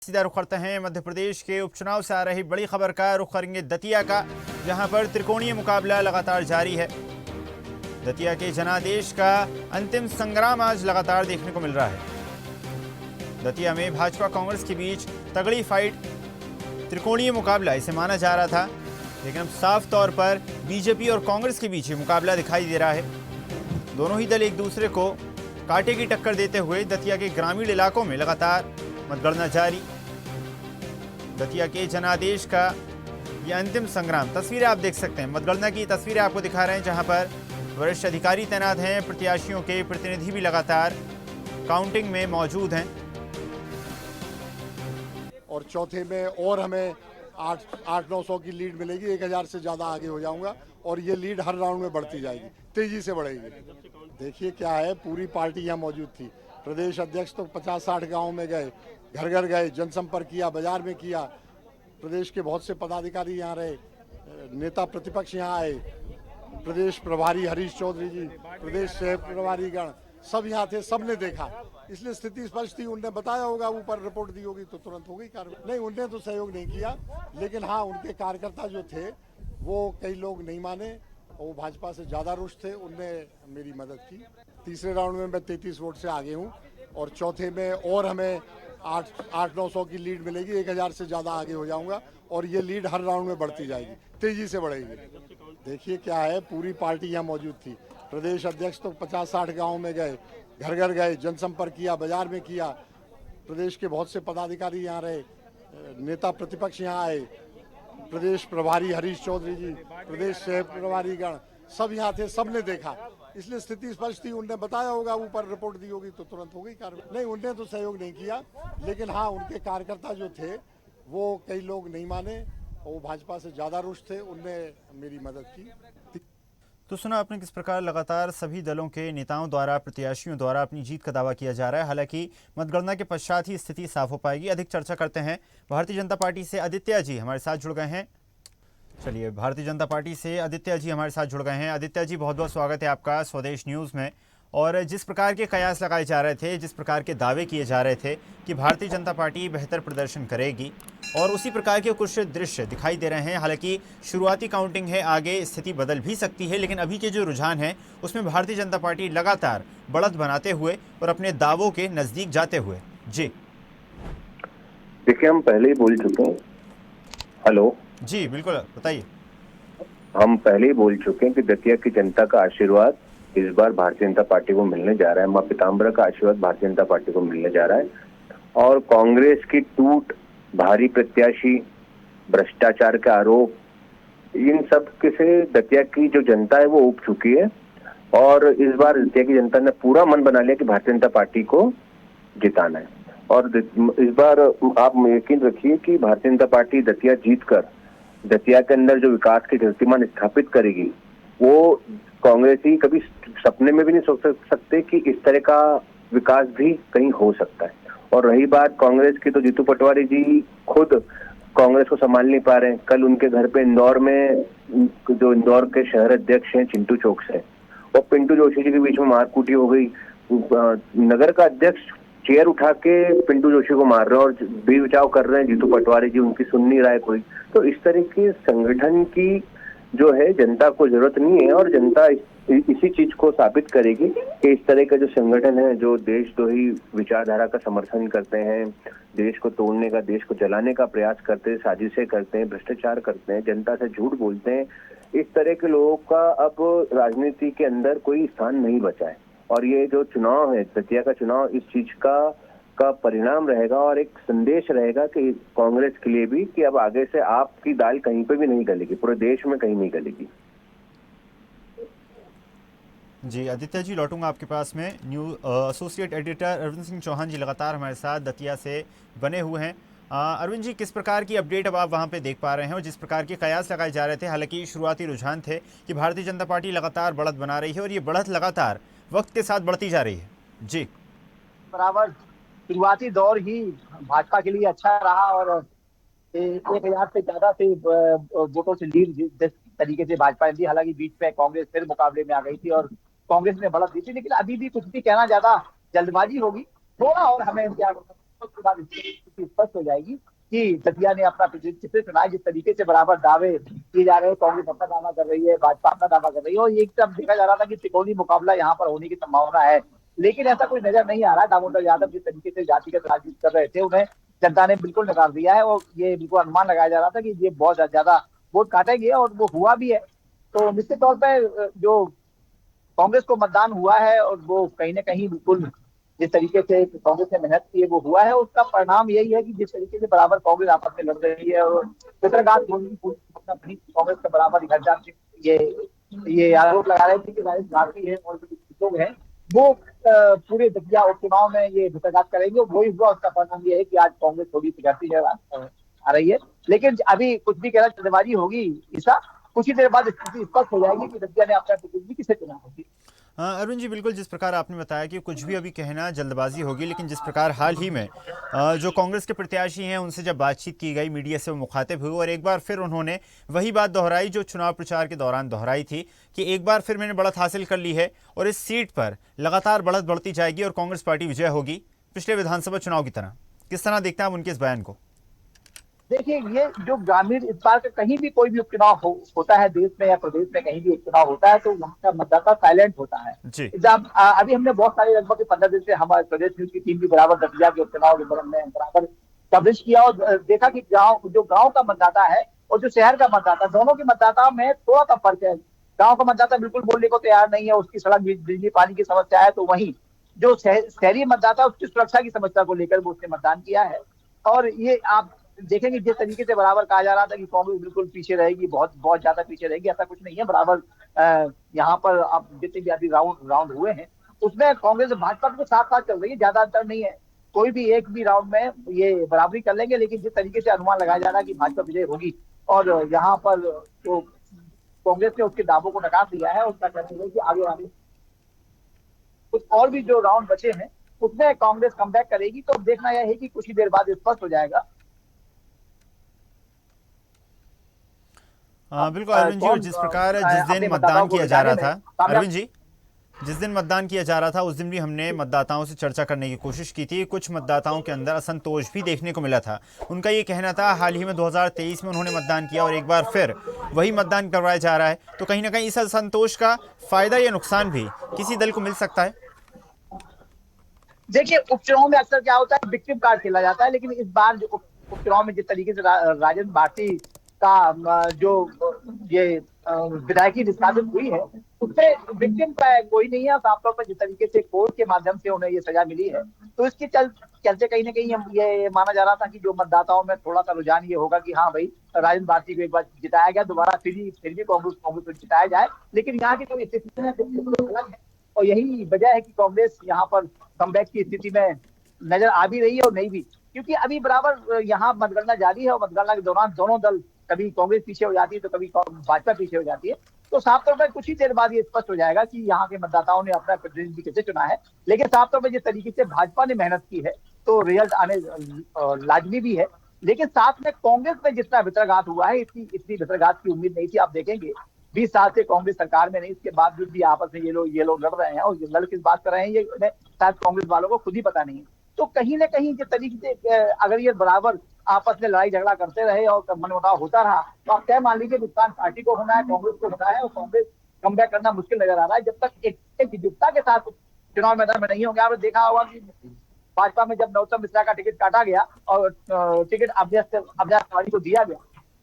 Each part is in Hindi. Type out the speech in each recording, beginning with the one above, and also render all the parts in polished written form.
सीधा रुख करते हैं मध्य प्रदेश के उपचुनाव से आ रही बड़ी खबर का रुख करेंगे दतिया का, जहां पर त्रिकोणीय मुकाबला लगातार जारी है। दतिया के जनादेश का अंतिम संग्राम आज लगातार देखने को मिल रहा है। दतिया में भाजपा कांग्रेस के बीच तगड़ी फाइट, त्रिकोणीय मुकाबला इसे माना जा रहा था, लेकिन अब साफ तौर पर बीजेपी और कांग्रेस के बीच मुकाबला दिखाई दे रहा है। दोनों ही दल एक दूसरे को कांटे की टक्कर देते हुए दतिया के ग्रामीण इलाकों में लगातार मतगणना जारी। दतिया के जनादेश का ये अंतिम संग्राम, तस्वीरें आप देख सकते हैं, मतगणना की तस्वीरें आपको दिखा रहे हैं, जहां पर वरिष्ठ अधिकारी तैनात हैं, प्रत्याशियों के प्रतिनिधि भी लगातार काउंटिंग में मौजूद हैं। और चौथे में और हमें 800-900 की लीड मिलेगी, 1000 से ज़्यादा आगे हो जाऊंगा और ये लीड हर राउंड में बढ़ती जाएगी, तेजी से बढ़ेगी। देखिए क्या है, पूरी पार्टी यहाँ मौजूद थी। प्रदेश अध्यक्ष तो 50-60 गाँव में गए, घर घर गए, जनसंपर्क किया, बाजार में किया। प्रदेश के बहुत से पदाधिकारी यहाँ रहे, नेता प्रतिपक्ष यहाँ आए, प्रदेश प्रभारी हरीश चौधरी जी, प्रदेश सह प्रभारी गण सब यहाँ थे, सबने देखा। इसलिए स्थिति स्पष्ट थी। उनने बताया होगा, ऊपर रिपोर्ट दी होगी तो तुरंत हो गई कार्रवाई। नहीं, उनने तो सहयोग नहीं किया, लेकिन हाँ उनके कार्यकर्ता जो थे वो कई लोग नहीं माने, वो भाजपा से ज़्यादा रुष्ट थे, उनने मेरी मदद की। तीसरे राउंड में मैं 33 वोट से आगे हूँ और चौथे में और हमें 800-900 की लीड मिलेगी, 1000 से ज़्यादा आगे हो जाऊंगा और ये लीड हर राउंड में बढ़ती जाएगी, तेजी से बढ़ेगी। देखिए क्या है, पूरी पार्टी यहाँ मौजूद थी। प्रदेश अध्यक्ष तो 50-60 गाँव में गए, घर घर गए, जनसंपर्क किया, बाजार में किया। प्रदेश के बहुत से पदाधिकारी यहाँ रहे, नेता प्रतिपक्ष यहाँ आए, प्रदेश प्रभारी हरीश चौधरी जी, प्रदेश सह प्रभारी गण सब यहाँ थे, सबने देखा। इसलिए स्थिति स्पष्ट थी। उनने बताया होगा, ऊपर रिपोर्ट दी होगी तो तुरंत हो गई कार्रवाई। नहीं, उनने तो सहयोग नहीं किया, लेकिन हाँ उनके कार्यकर्ता जो थे वो कई लोग नहीं माने, वो भाजपा से ज़्यादा रुष्ट थे, उनने मेरी मदद की। तो सुना आपने किस प्रकार लगातार सभी दलों के नेताओं द्वारा, प्रत्याशियों द्वारा अपनी जीत का दावा किया जा रहा है। हालांकि मतगणना के पश्चात ही स्थिति साफ हो पाएगी। अधिक चर्चा करते हैं। भारतीय जनता पार्टी से आदित्य जी हमारे साथ जुड़ गए हैं। चलिए, भारतीय जनता पार्टी से आदित्य जी हमारे साथ जुड़ गए हैं। आदित्य जी, बहुत बहुत स्वागत है आपका स्वदेश न्यूज़ में। और जिस प्रकार के कयास लगाए जा रहे थे, जिस प्रकार के दावे किए जा रहे थे कि भारतीय जनता पार्टी बेहतर प्रदर्शन करेगी, और उसी प्रकार के कुछ दृश्य दिखाई दे रहे हैं। हालांकि शुरुआती काउंटिंग है, आगे स्थिति बदल भी सकती है, लेकिन अभी के जो रुझान है उसमें भारतीय जनता पार्टी लगातार बढ़त बनाते हुए और अपने दावों के नज़दीक जाते हुए। जी देखिए, हम पहले ही बोल चुके हैं। हेलो जी, बिल्कुल बताइए। हम पहले ही बोल चुके हैं कि दतिया की जनता का आशीर्वाद इस बार भारतीय जनता पार्टी को मिलने जा रहा है। मां पीताम्बरा का आशीर्वाद भारतीय जनता पार्टी को मिलने जा रहा है। और कांग्रेस की टूट, भारी प्रत्याशी, भ्रष्टाचार के आरोप, इन सब के से दतिया की जो जनता है वो उब चुकी है। और इस बार दतिया की जनता ने पूरा मन बना लिया कि भारतीय जनता पार्टी को जिताना है। और इस बार आप यकीन रखिए कि भारतीय जनता पार्टी दतिया जीतकर दतिया के अंदर जो विकास के कीर्तिमान स्थापित करेगी, वो कांग्रेस ही कभी सपने में भी नहीं सोच सकते कि इस तरह का विकास भी कहीं हो सकता है। और रही बात कांग्रेस की, तो जीतू पटवारी जी खुद कांग्रेस को संभाल नहीं पा रहे हैं। कल उनके घर पे इंदौर में जो इंदौर के शहर अध्यक्ष हैं चिंटू चौक से, और पिंटू जोशी जी के बीच में मारकूटी हो गई। नगर का अध्यक्ष चेयर उठा के पिंटू जोशी को मार रहे हैं और बचाव कर रहे हैं जीतू पटवारी जी, उनकी सुन नहीं रहा है कोई। तो इस तरह के संगठन की जो है जनता को जरूरत नहीं है, और जनता इसी चीज को साबित करेगी कि इस तरह का जो संगठन है, जो देशद्रोही विचारधारा का समर्थन करते हैं, देश को तोड़ने का, देश को जलाने का प्रयास करते हैं, साजिशें करते हैं, भ्रष्टाचार करते हैं, जनता से झूठ बोलते हैं, इस तरह के लोगों का अब राजनीति के अंदर कोई स्थान नहीं बचा है। और ये जो चुनाव है, दतिया का चुनाव, इस चीज का परिणाम रहेगा और एक संदेश रहेगा कि कांग्रेस के लिए भी, कि अब आगे से आपकी दाल कहीं पे भी नहीं गलेगी, पूरे देश में कहीं नहीं गलेगी। जी आदित्य जी, लौटूंगा आपके पास में। एसोसिएट एडिटर अरविंद सिंह चौहान जी लगातार हमारे साथ दतिया से बने हुए हैं। अरविंद जी, किस प्रकार की अपडेट अब आप वहां पे देख पा रहे हैं, और जिस प्रकार के कयास लगाए जा रहे थे, हालांकि शुरुआती रुझान थे कि भारतीय जनता पार्टी लगातार बढ़त बना रही है और ये बढ़त लगातार वक्त के साथ बढ़ती जा रही है। जी बराबर शुरुआती दौर ही भाजपा के लिए अच्छा रहा और 1000 से ज्यादा से वोटों से लीड जिस तरीके से भाजपा ने दी। हालांकि बीच में कांग्रेस फिर मुकाबले में आ गई थी और कांग्रेस ने बढ़त दी थी, लेकिन अभी भी कुछ भी कहना ज्यादा जल्दबाजी होगी। थोड़ा और हमें इंतजार करना उसके बाद स्थिति स्पष्ट हो जाएगी कि दतिया ने अपना चित्र चुना है। जिस तरीके से बराबर दावे किए जा रहे हैं, कांग्रेस अपना दावा कर रही है, भाजपा अपना दावा कर रही है, और एक तरफ देखा जा रहा था कि त्रिकोणीय मुकाबला यहाँ पर होने की संभावना है, लेकिन ऐसा कोई नजर नहीं आ रहा। दामोदर यादव जिस तरीके से जातिगत राजनीति कर रहे थे, उन्हें जनता ने बिल्कुल नकार दिया है, और ये बिल्कुल अनुमान लगाया जा रहा था कि ये बहुत ज्यादा वोट काटेंगे, और वो हुआ भी है। तो निश्चित तौर पर जो कांग्रेस को मतदान हुआ है, और वो कहीं ना कहीं बिल्कुल जिस तरीके से कांग्रेस ने मेहनत की है वो हुआ है, उसका परिणाम यही है कि जिस तरीके से बराबर कांग्रेस आपस में लड़ रही है, और चित्रघाट कांग्रेस का बराबर घर जाते ये आरोप लगा रहे थे कि राजेश भारती है और जो लोग हैं वो पूरे दतिया उपचुनाव में ये भितरघात करेंगे। वही हुआ, उसका परिणाम ये है कि आज कांग्रेस थोड़ी सी घटती आ रही है। लेकिन अभी कुछ भी कहना जल्दबाजी होगी ईसा, कुछ ही देर बाद स्थिति स्पष्ट हो जाएगी कि दतिया ने अपना टिकट भी किसे चुना होगी। अरुण जी, बिल्कुल जिस प्रकार आपने बताया कि कुछ भी अभी कहना जल्दबाजी होगी, लेकिन जिस प्रकार हाल ही में जो कांग्रेस के प्रत्याशी हैं उनसे जब बातचीत की गई, मीडिया से वो मुखातिब हुए और एक बार फिर उन्होंने वही बात दोहराई जो चुनाव प्रचार के दौरान दोहराई थी कि एक बार फिर मैंने बढ़त हासिल कर ली है और इस सीट पर लगातार बढ़त बढ़ती जाएगी और कांग्रेस पार्टी विजय होगी पिछले विधानसभा चुनाव की तरह। किस तरह देखते हैं आप उनके इस बयान को? देखिए, ये जो ग्रामीण इस बार का कहीं भी कोई भी उपचुनाव होता है देश में या प्रदेश में, कहीं भी उपचुनाव होता है तो वहाँ का मतदाता साइलेंट होता है। जब अभी हमने बहुत सारे लगभग 15 दिन से हमारे प्रदेश न्यूज की टीम भी बराबर दतिया के उपचुनाव के बारे में बराबर कवरेज किया, और देखा कि गाँव का मतदाता है और जो शहर का मतदाता, दोनों के मतदाताओं में थोड़ा सा फर्क है। गाँव का मतदाता बिल्कुल बोलने को तैयार नहीं है, उसकी सड़क बिजली पानी की समस्या है, तो वहीं जो शहरी मतदाता उसकी सुरक्षा की समस्या को लेकर वो उसने मतदान किया है। और ये आप देखेंगे जिस तरीके से बराबर कहा जा रहा था कि कांग्रेस बिल्कुल पीछे रहेगी, बहुत बहुत ज्यादा पीछे रहेगी, ऐसा कुछ नहीं है। बराबर यहाँ पर आप जितने भी अभी राउंड हुए हैं उसमें कांग्रेस और भाजपा तो साथ साथ चल रही है, ज्यादा अंतर नहीं है। कोई भी एक भी राउंड में ये बराबरी कर लेंगे, लेकिन जिस तरीके से अनुमान लगाया जा रहा है कि भाजपा विजय होगी, और यहाँ पर तो कांग्रेस ने उसके दावों को नकार दिया है। उसका कहना है कि आगे वाले कुछ और भी जो राउंड बचे हैं उसमें कांग्रेस कमबैक करेगी, तो देखना यह है कि कुछ ही देर बाद स्पष्ट हो जाएगा। बिल्कुल अरविंद जी, और जिस प्रकार जिस दिन मतदान किया जा रहा था, अरविंद जी जिस दिन मतदान किया जा रहा था उस दिन भी हमने मतदाताओं से चर्चा करने की कोशिश की थी। कुछ मतदाताओं के अंदर असंतोष भी देखने को मिला था। उनका ये कहना था हाल ही में 2023 में उन्होंने मतदान किया और एक बार फिर वही मतदान करवाया जा रहा है, तो कहीं ना कहीं इस असंतोष का फायदा या नुकसान भी किसी दल को मिल सकता है। देखिए, उपचुनाव में अक्सर क्या होता है, विक्टिम कार्ड खेला जाता है, लेकिन इस बार जो उपचुनाव में जिस तरीके से राजेंद्र भारती का जो ये विधायकी निष्कासित हुई है उससे विक्टिम का कोई नहीं है। साफ तौर पर जिस तरीके से कोर्ट के माध्यम से उन्हें ये सजा मिली है, तो इसके चलते कहीं ना कहीं ये माना जा रहा था कि जो मतदाताओं में थोड़ा सा रुझान ये होगा कि हाँ भाई, राजेंद्र भारती को एक बार जिताया गया, दोबारा फिर भी कांग्रेस को जिताया जाए। लेकिन यहाँ की जो स्थिति है अलग है, और यही वजह है कि कांग्रेस यहाँ पर कमबैक की स्थिति में नजर आ भी रही है और नहीं भी, क्योंकि अभी बराबर यहाँ मतगणना जारी है और मतगणना के दौरान दोनों दल, कभी कांग्रेस पीछे हो जाती है तो कभी भाजपा पीछे हो जाती है। तो साफ तौर पर कुछ ही देर बाद ये स्पष्ट हो जाएगा कि यहाँ के मतदाताओं ने अपना प्रतिनिधि कैसे चुना है। लेकिन साफ तौर पर जिस तरीके से भाजपा ने मेहनत की है तो रिजल्ट आने लाजमी भी है। लेकिन साथ में कांग्रेस में जितना वितरघात हुआ है, इतनी वितरघात की उम्मीद नहीं थी। आप देखेंगे 20 साल से कांग्रेस सरकार में नहीं, इसके बावजूद भी आपस में ये लोग लड़ रहे हैं, और लड़ किस बात कर रहे हैं ये शायद कांग्रेस वालों को खुद ही पता नहीं है। तो कहीं ना कहीं जिस तरीके से अगर ये बराबर आपस में लड़ाई झगड़ा करते रहे और मनमुटाव होता रहा, तो आप तय मान लीजिए नुकसान पार्टी को होना है, कांग्रेस को होना है, और कांग्रेस कमबैक करना मुश्किल नजर आ रहा है जब तक एक एकजुटता के साथ चुनाव मैदान में नहीं होंगे। आपने देखा होगा कि भाजपा में जब नरोत्तम मिश्रा का टिकट काटा गया और टिकट अभ्यास तिवारी को दिया गया,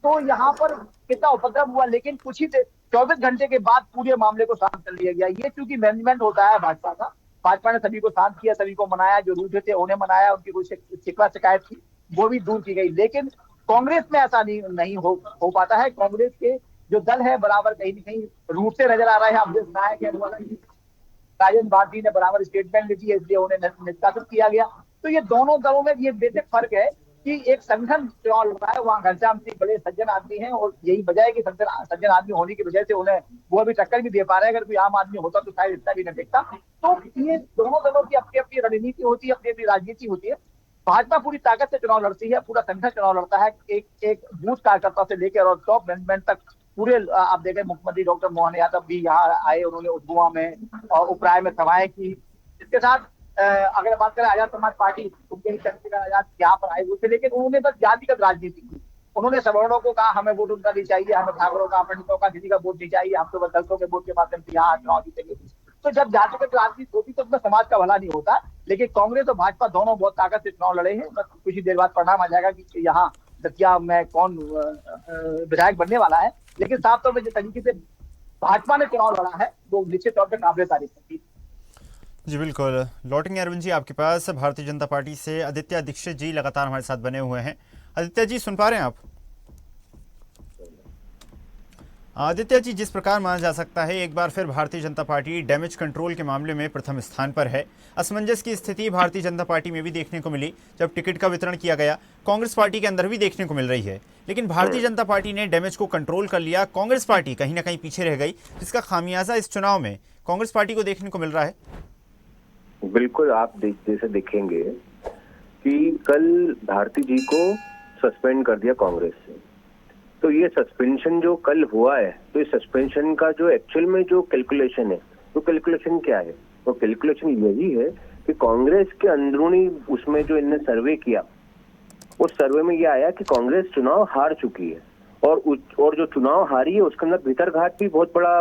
तो यहाँ पर कितना उपद्रव हुआ, लेकिन कुछ ही 24 घंटे के बाद पूरे मामले को शांत कर लिया गया। ये चूंकि मैनेजमेंट होता है भाजपा का, भाजपा ने सभी को शांत किया, सभी को मनाया, जो रूठे थे उन्हें मनाया, उनकी कोई शिकवा शिकायत थी वो भी दूर की गई। लेकिन कांग्रेस में ऐसा नहीं हो पाता है। कांग्रेस के जो दल है बराबर कहीं न कहीं रूठते नजर आ रहे हैं। अवधेश नायक है, राजेंद्र भारती ने बराबर स्टेटमेंट दी है, इसलिए उन्हें निष्कासित किया गया। तो ये दोनों दलों में ये बेसिक फर्क है कि एक संगठन चुनाव लड़ रहा है, वहाँ घनश्याम सिंह बड़े सज्जन आदमी हैं, और यही वजह है कि सज्जन आदमी होने की वजह से उन्हें वो अभी टक्कर भी दे पा रहे हैं। अगर कोई आम आदमी होता तो शायद इतना भी न देखता। तो ये दोनों दलों की अपनी अपनी रणनीति होती है, अपनी अपनी राजनीति होती है। भाजपा पूरी ताकत से चुनाव लड़ती है, पूरा संगठन चुनाव लड़ता है, एक बूथ कार्यकर्ता से लेकर और टॉप मैनेजमेंट तक पूरे। आप देखें मुख्यमंत्री डॉक्टर मोहन यादव भी यहाँ आए, उन्होंने उद्गुआ में और उपराय में सभाएं की। इसके साथ अगर बात करें आजाद समाज पार्टी, उनके चंद्रशेखर आजाद यहाँ पर आए हुए थे, लेकिन उन्होंने बस जातिगत राजनीति की। उन्होंने सवर्णों को कहा हमें वोट उनका नहीं चाहिए, हमें ठाकुरों का, पंडितों का, किसी का वोट नहीं चाहिए, हम तो बस दलितों के वोट के माध्यम से यहाँ चुनाव जीतेंगे। तो जब जातिगत राजनीति होती तो उसमें समाज का भला नहीं होता। लेकिन कांग्रेस और भाजपा दोनों बहुत ताकत से चुनाव लड़े हैं। बस कुछ ही देर बाद परिणाम आ जाएगा कि यहाँ दतिया में कौन विधायक बनने वाला है। लेकिन साफ तौर पर जिस तरीके से भाजपा ने चुनाव लड़ा है वो निश्चित तौर पर काबिल तारीफ है। जी बिल्कुल, लौटेंगे अरविंद जी आपके पास। भारतीय जनता पार्टी से आदित्य दीक्षित जी लगातार हमारे साथ बने हुए हैं। आदित्य जी सुन पा रहे हैं आप? आदित्य जी, जिस प्रकार माना जा सकता है एक बार फिर Bharatiya Janata party damage control के मामले में प्रथम स्थान पर है। असमंजस की स्थिति भारतीय जनता पार्टी में भी देखने को मिली जब टिकट का वितरण किया गया, कांग्रेस पार्टी के अंदर भी देखने को मिल रही है। लेकिन भारतीय जनता पार्टी ने डैमेज को कंट्रोल कर लिया, कांग्रेस पार्टी कहीं ना कहीं पीछे रह गई, जिसका खामियाजा इस चुनाव में कांग्रेस पार्टी को देखने को मिल रहा है। बिल्कुल, आप जैसे देखेंगे कि कल भारती जी को सस्पेंड कर दिया कांग्रेस से। तो ये सस्पेंशन जो कल हुआ है, तो इस सस्पेंशन का जो एक्चुअल में जो कैलकुलेशन है, तो कैलकुलेशन क्या है? तो कैलकुलेशन यही है कि कांग्रेस के अंदरूनी उसमें जो इनने सर्वे किया, उस सर्वे में ये आया कि कांग्रेस चुनाव हार चुकी है और जो चुनाव हारी है उसके अंदर भीतरघात भी बहुत बड़ा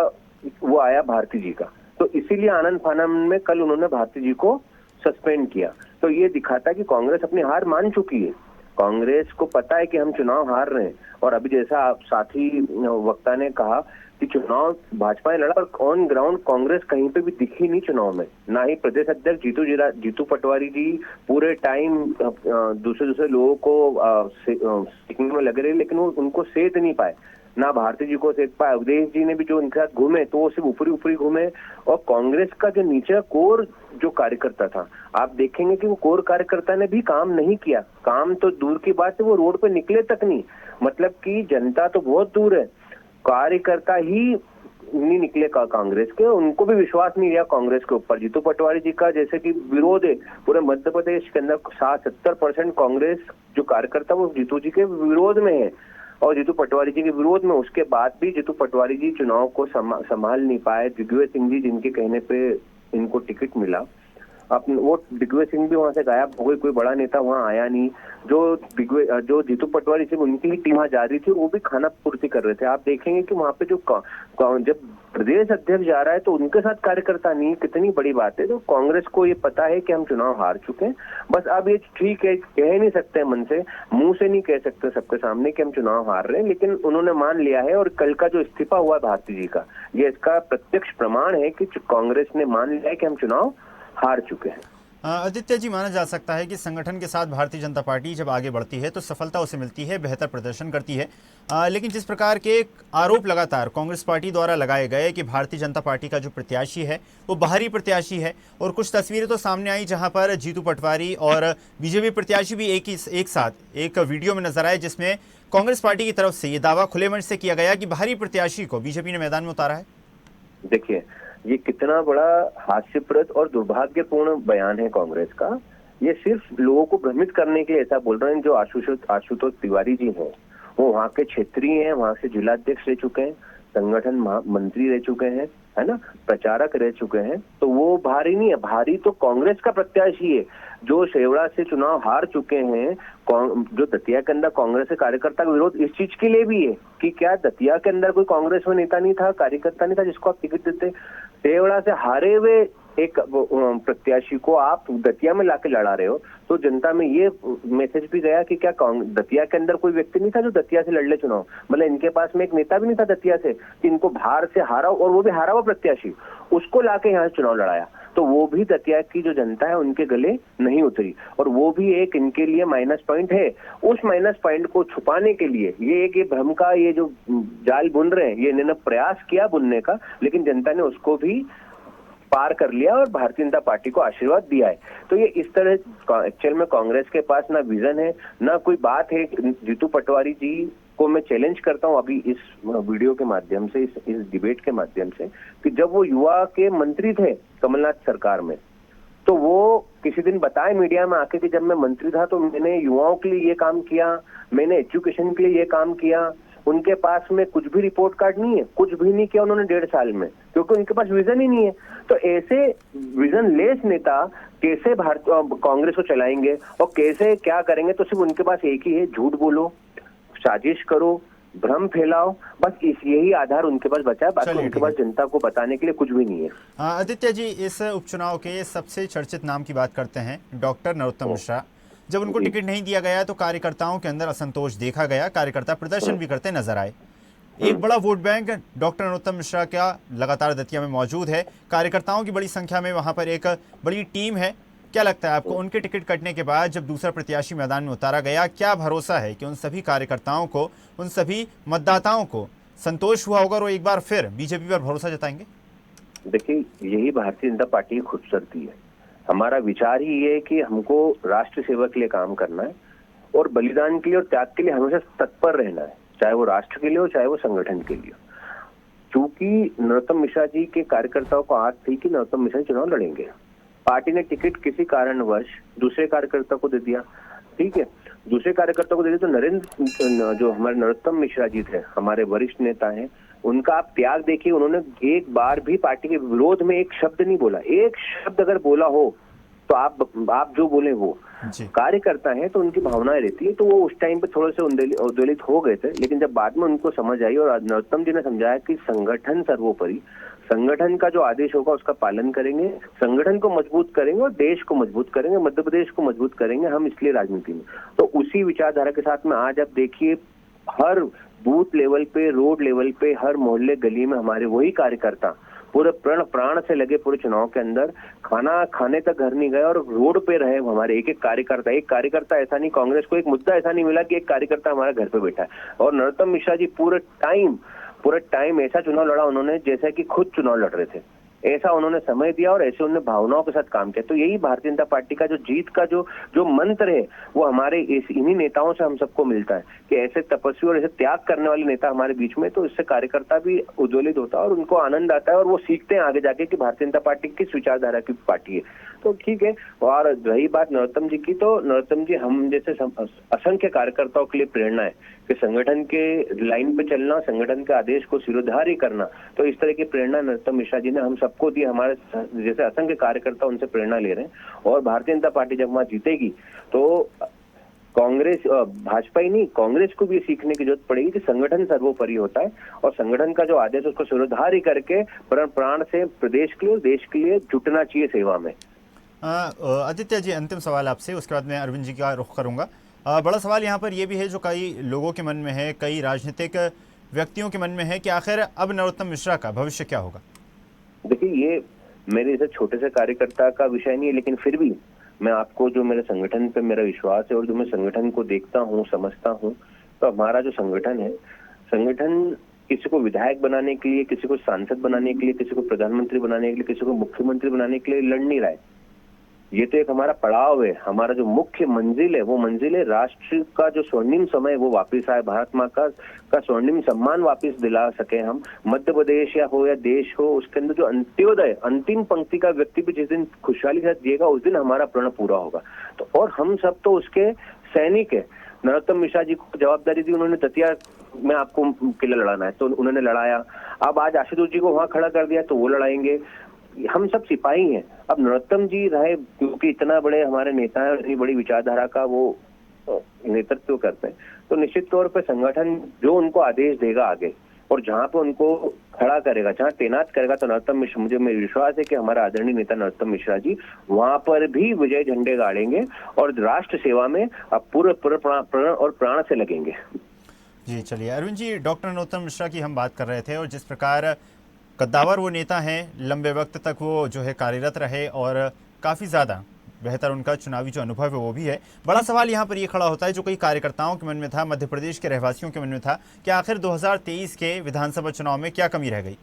वो आया भारती जी का। तो इसीलिए आनंद फानन में कल उन्होंने भारती जी को सस्पेंड किया। तो ये दिखाता है कि कांग्रेस अपनी हार मान चुकी है। कांग्रेस को पता है कि हम चुनाव हार रहे हैं। और अभी जैसा आप साथी वक्ता ने कहा कि चुनाव भाजपा ने लड़ा, पर ऑन ग्राउंड कांग्रेस कहीं पे भी दिखी नहीं चुनाव में। ना ही प्रदेश अध्यक्ष जीतू पटवारी जी पूरे टाइम दूसरे लोगों को सीखने में लगे रहे, लेकिन वो उनको सेध नहीं पाए। ना भारती जी को सेध पाए। अवधेश जी ने भी जो उनके साथ घूमे तो वो सिर्फ ऊपरी घूमे। और कांग्रेस का जो नीचे कोर जो कार्यकर्ता था, आप देखेंगे कि वो कोर कार्यकर्ता ने भी काम नहीं किया। काम तो दूर की बात है, वो रोड पे निकले तक नहीं। मतलब कि जनता तो बहुत दूर है, कार्यकर्ता ही नहीं निकले कांग्रेस के। उनको भी विश्वास नहीं रहा कांग्रेस के ऊपर। जीतू पटवारी जी का जैसे कि विरोध है पूरे मध्य प्रदेश के अंदर, 60-70% कांग्रेस जो कार्यकर्ता वो जीतू जी के विरोध में है और जीतू पटवारी जी के विरोध में। उसके बाद भी जीतू पटवारी जी चुनाव को संभाल नहीं पाए। दिग्विजय सिंह जी जिनके कहने पे इनको टिकट मिला, अपने वो दिग्विजय सिंह भी वहां से गायब हो गए, कोई बड़ा नेता वहां आया नहीं। जो जीतू पटवारी से उनकी ही टीम वहां जा रही थी, वो भी खाना पूर्ति कर रहे थे। आप देखेंगे कि वहां पे जो जब प्रदेश अध्यक्ष जा रहा है तो उनके साथ कार्यकर्ता नहीं, कितनी बड़ी बात है। तो कांग्रेस को ये पता है कि हम चुनाव हार चुके हैं। बस अब ये ठीक है, कह नहीं सकते मन से, मुंह से नहीं कह सकते सबके सामने कि हम चुनाव हार रहे हैं, लेकिन उन्होंने मान लिया है। और कल का जो इस्तीफा हुआ भारती जी का, ये इसका प्रत्यक्ष प्रमाण है कि कांग्रेस ने मान लिया है कि हम चुनाव हार चुके हैं। आदित्य जी, माना जा सकता है कि संगठन के साथ भारतीय जनता पार्टी जब आगे बढ़ती है तो सफलता उसे मिलती है, बेहतर प्रदर्शन करती है। लेकिन जिस प्रकार के आरोप लगातार कांग्रेस पार्टी द्वारा लगाए गए कि भारतीय जनता पार्टी का जो प्रत्याशी है वो बाहरी प्रत्याशी है, और कुछ तस्वीरें तो सामने आई जहां पर जीतू पटवारी और बीजेपी प्रत्याशी भी एक साथ एक वीडियो में नजर आए, जिसमें कांग्रेस पार्टी की तरफ से ये दावा खुले मंच से किया गया कि बाहरी प्रत्याशी को बीजेपी ने मैदान में उतारा है। देखिए, ये कितना बड़ा हास्यप्रद और दुर्भाग्यपूर्ण बयान है कांग्रेस का। ये सिर्फ लोगों को भ्रमित करने के लिए ऐसा बोल रहे हैं। जो आशुतोष तिवारी जी हैं, वो वहाँ के क्षेत्रीय हैं, वहाँ से जिलाध्यक्ष रह चुके हैं, संगठन मंत्री रह चुके हैं, है ना, प्रचारक रह चुके हैं। तो वो भारी नहीं है, भारी तो कांग्रेस का प्रत्याशी है जो शेवड़ा से चुनाव हार चुके हैं। जो दतिया के अंदर कांग्रेस के कार्यकर्ता का विरोध इस चीज के लिए भी है कि क्या दतिया के अंदर कोई कांग्रेस में नेता नहीं था, कार्यकर्ता नहीं था जिसको आप टिकट देते। शेवड़ा से हारे हुए एक प्रत्याशी को आप दतिया में लाके लड़ा रहे हो, तो जनता में ये मैसेज भी गया कि क्या दतिया के अंदर कोई व्यक्ति नहीं था जो दतिया से लड़ ले चुनाव। मतलब इनके पास में एक नेता भी नहीं था दतिया से कि इनको बाहर से हारा, और वो भी हारा हुआ प्रत्याशी, उसको लाके यहाँ चुनाव लड़ाया। तो वो भी दतिया की जो जनता है उनके गले नहीं उतरी, और वो भी एक इनके लिए माइनस पॉइंट है। उस माइनस पॉइंट को छुपाने के लिए ये भ्रम का ये जो जाल बुन रहे हैं, ये इन्होंने प्रयास किया बुनने का, लेकिन जनता ने उसको भी पार कर लिया और भारतीय जनता पार्टी को आशीर्वाद दिया है। तो ये इस तरह एक्चुअल में कांग्रेस के पास ना विजन है ना कोई बात है। जीतू पटवारी जी को मैं चैलेंज करता हूं अभी इस वीडियो के माध्यम से, इस डिबेट के माध्यम से, कि जब वो युवा के मंत्री थे कमलनाथ सरकार में, तो वो किसी दिन बताए मीडिया में आके कि जब मैं मंत्री था तो मैंने युवाओं के लिए ये काम किया, मैंने एजुकेशन के लिए ये काम किया, उनके पास में कुछ भी रिपोर्ट कार्ड नहीं है, कुछ भी नहीं किया उन्होंने 1.5 साल में, क्योंकि उनके पास विजन ही नहीं है। तो ऐसे विजन लेस नेता कैसे कांग्रेस को चलाएंगे और कैसे क्या करेंगे? तो सिर्फ उनके पास एक ही है, झूठ बोलो, साजिश करो, भ्रम फैलाओ, बस यही आधार उनके पास बचा है। बाकी उनके पास जनता को बताने के लिए कुछ भी नहीं है। आदित्य जी, इस उपचुनाव के सबसे चर्चित नाम की बात करते हैं, डॉक्टर नरोत्तम मिश्रा। जब उनको टिकट नहीं दिया गया तो कार्यकर्ताओं के अंदर असंतोष देखा गया, कार्यकर्ता प्रदर्शन भी करते नजर आए। एक बड़ा vote bank doctor Narottam Mishra का लगातार दतिया में मौजूद है, कार्यकर्ताओं की बड़ी संख्या में वहां पर एक बड़ी टीम है। क्या लगता है आपको, उनके टिकट कटने के बाद जब दूसरा प्रत्याशी मैदान में उतारा गया, क्या भरोसा है कि उन सभी कार्यकर्ताओं को, उन सभी मतदाताओं को संतोष हुआ होगा और वो एक बार फिर बीजेपी पर भरोसा जताएंगे? देखिए, यही भारतीय जनता पार्टी की खूबसूरती है। हमारा विचार ही ये है कि हमको राष्ट्र सेवा के लिए काम करना है और बलिदान के लिए और त्याग के लिए हमेशा तत्पर रहना है, चाहे वो राष्ट्र के लिए हो, चाहे वो संगठन के लिए। क्योंकि नरोत्तम मिश्रा जी के कार्यकर्ताओं को आस थी कि नरोत्तम मिश्रा चुनाव लड़ेंगे। पार्टी ने टिकट किसी कारणवश दूसरे कार्यकर्ता को दे दिया, ठीक है, दूसरे कार्यकर्ता को दे दिया। तो नरेंद्र, जो हमारे नरोत्तम मिश्रा जी थे, हमारे वरिष्ठ नेता हैं, उनका आप त्याग देखिए। उन्होंने एक बार भी पार्टी के विरोध में एक शब्द नहीं बोला। एक शब्द अगर बोला हो तो आप जो बोले वो कार्यकर्ता है, तो उनकी भावनाएं रहती है। तो वो उस टाइम पे थोड़े से उद्वेलित हो गए थे, लेकिन जब बाद में उनको समझ आई और नरोत्तम जी ने समझाया कि संगठन सर्वोपरि, संगठन का जो आदेश होगा उसका पालन करेंगे, संगठन को मजबूत करेंगे और देश को मजबूत करेंगे, मध्य प्रदेश को मजबूत करेंगे हम, इसलिए राजनीति में। तो उसी विचारधारा के साथ में आज आप देखिए, हर बूथ लेवल पे, रोड लेवल पे, हर मोहल्ले गली में हमारे वही कार्यकर्ता पूरे प्राण से लगे पूरे चुनाव के अंदर। खाना खाने तक घर नहीं गए और रोड पे रहे हमारे एक कार्यकर्ता ऐसा नहीं, कांग्रेस को एक मुद्दा ऐसा नहीं मिला कि एक कार्यकर्ता हमारे घर पे बैठा है। और नरोत्तम मिश्रा जी पूरे टाइम ऐसा चुनाव लड़ा उन्होंने जैसा कि खुद चुनाव लड़ रहे थे। ऐसा उन्होंने समय दिया और ऐसे उन्होंने भावनाओं के साथ काम किया। तो यही भारतीय जनता पार्टी का जो जीत का जो मंत्र है, वो हमारे इन्हीं नेताओं से हम सबको मिलता है कि ऐसे तपस्वी और ऐसे त्याग करने वाले नेता हमारे बीच में, तो इससे कार्यकर्ता भी उद्वेलित होता है और उनको आनंद आता है और वो सीखते हैं आगे जाके कि भारतीय जनता पार्टी किस विचारधारा की पार्टी है। तो ठीक है। और रही बात नरोत्तम जी की, तो नरोत्तम जी हम जैसे असंख्य कार्यकर्ताओं के लिए प्रेरणा है कि संगठन के लाइन पे चलना, संगठन के आदेश को सिरोधार्य करना। तो इस तरह की प्रेरणा नरोत्तम मिश्रा जी ने हम सबको दी। हमारे जैसे असंख्य कार्यकर्ता उनसे प्रेरणा ले रहे हैं और भारतीय जनता पार्टी जब वहां जीतेगी तो कांग्रेस, भाजपा ही नहीं, कांग्रेस को भी सीखने की जरूरत पड़ेगी कि संगठन सर्वोपरि होता है और संगठन का जो आदेश उसको सिरोधार्य करके प्राण से प्रदेश के लिए और देश के लिए जुटना चाहिए सेवा में। आदित्य जी, अंतिम सवाल आपसे, उसके बाद मैं अरविंद जी का रुख करूंगा। बड़ा सवाल यहाँ पर यह भी है जो कई लोगों के मन में है, कई राजनीतिक व्यक्तियों के मन में है कि आखिर अब नरोत्तम मिश्रा का भविष्य क्या होगा? देखिए, ये मेरे जैसे छोटे से कार्यकर्ता का विषय नहीं है, लेकिन फिर भी मैं आपको, जो मेरे संगठन पे मेरा विश्वास है और जो मैं संगठन को देखता हूँ, समझता हूँ, तो हमारा जो संगठन है, संगठन किसी को विधायक बनाने के लिए, किसी को सांसद बनाने के लिए, किसी को प्रधानमंत्री बनाने के लिए, किसी को मुख्यमंत्री बनाने के लिए लड़ नहीं रहा है। ये तो एक हमारा पड़ाव है। हमारा जो मुख्य मंजिल है, वो मंजिल है राष्ट्र का जो स्वर्णिम समय वो वापस आए, भारत माँ का स्वर्णिम सम्मान वापस दिला सके हम। मध्य प्रदेश या देश हो, उसके अंदर जो अंत्योदय, अंतिम पंक्ति का व्यक्ति भी जिस दिन खुशहाली के साथ जिएगा, उस दिन हमारा प्रण पूरा होगा। तो और हम सब तो उसके सैनिक है। नरोत्तम मिश्रा जी को जवाबदारी दी उन्होंने, दतिया में आपको किला लड़ाना है, तो उन्होंने लड़ाया। अब आज आशुतोष जी को वहां खड़ा कर दिया तो वो लड़ाएंगे। हम सब सिपाही हैं। अब नरोत्तम जी रहे, क्योंकि इतना बड़े हमारे नेता हैं और इतनी बड़ी विचारधारा का वो नेतृत्व करते हैं, तो निश्चित तौर पे संगठन जो उनको आदेश देगा आगे और जहां पे उनको खड़ा करेगा, जहां तैनात करेगा, तो नरोत्तम मिश्रा, मुझे मेरा विश्वास है कि हमारा आदरणीय नेता नरोत्तम मिश्रा जी वहां पर भी विजय झंडे गाड़ेंगे और राष्ट्र सेवा में अब पूरे प्रण और प्राण से लगेंगे। जी चलिए अरविंद जी, डॉक्टर नरोत्तम मिश्रा की हम बात कर रहे थे और जिस प्रकार कद्दावर वो नेता हैं, लंबे वक्त तक वो जो है कार्यरत रहे और काफ़ी ज़्यादा बेहतर उनका चुनावी जो अनुभव है वो भी है। बड़ा सवाल यहाँ पर ये खड़ा होता है जो कई कार्यकर्ताओं के मन में था, मध्य प्रदेश के रहवासियों के मन में था, कि आखिर 2023 के विधानसभा चुनाव में क्या कमी रह गई।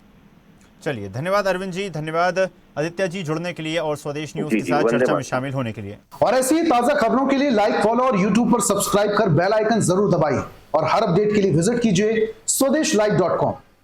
चलिए, धन्यवाद अरविंद जी, धन्यवाद आदित्य जी जुड़ने के लिए और स्वदेश न्यूज के साथ चर्चा में शामिल होने के लिए। और ऐसी ताज़ा खबरों के लिए लाइक, फॉलो और यूट्यूब पर सब्सक्राइब कर बेल आइकन जरूर दबाइए और हर अपडेट के लिए विजिट कीजिए स्वदेशलाइव.com।